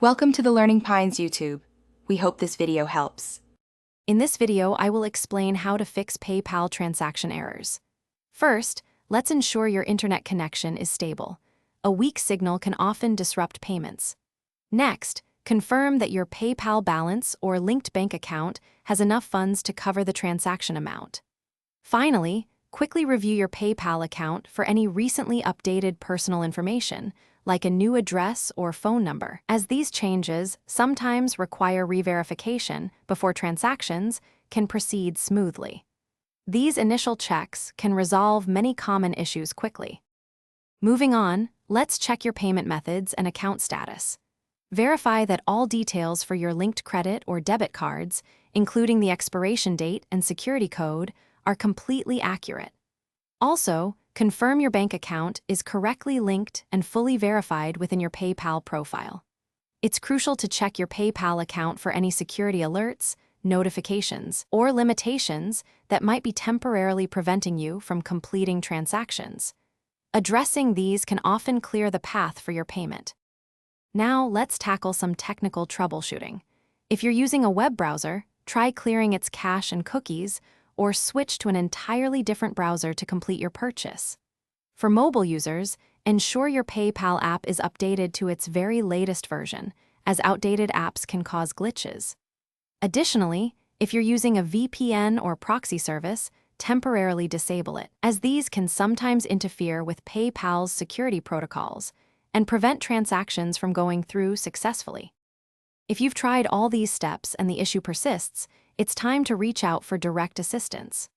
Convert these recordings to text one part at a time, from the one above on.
Welcome to the Learning Pines YouTube. We hope this video helps. In this video, I will explain how to fix PayPal transaction errors. First, let's ensure your internet connection is stable. A weak signal can often disrupt payments. Next, confirm that your PayPal balance or linked bank account has enough funds to cover the transaction amount. Finally, quickly review your PayPal account for any recently updated personal information, like a new address or phone number, as these changes sometimes require re-verification before transactions can proceed smoothly. These initial checks can resolve many common issues quickly. Moving on, let's check your payment methods and account status. Verify that all details for your linked credit or debit cards, including the expiration date and security code, are completely accurate. Also, confirm your bank account is correctly linked and fully verified within your PayPal profile. It's crucial to check your PayPal account for any security alerts, notifications, or limitations that might be temporarily preventing you from completing transactions. Addressing these can often clear the path for your payment. Now, let's tackle some technical troubleshooting. If you're using a web browser, try clearing its cache and cookies, or switch to an entirely different browser to complete your purchase. For mobile users, ensure your PayPal app is updated to its very latest version, as outdated apps can cause glitches. Additionally, if you're using a VPN or proxy service, temporarily disable it, as these can sometimes interfere with PayPal's security protocols and prevent transactions from going through successfully. If you've tried all these steps and the issue persists, it's time to reach out for direct assistance.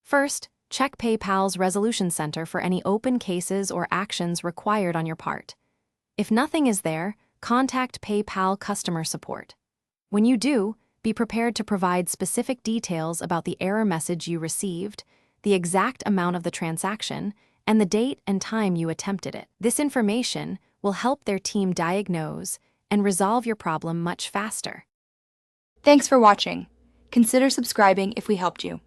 First, check PayPal's Resolution Center for any open cases or actions required on your part. If nothing is there, contact PayPal customer support. When you do, be prepared to provide specific details about the error message you received, the exact amount of the transaction, and the date and time you attempted it. This information will help their team diagnose and resolve your problem much faster. Thanks for watching. Consider subscribing if we helped you.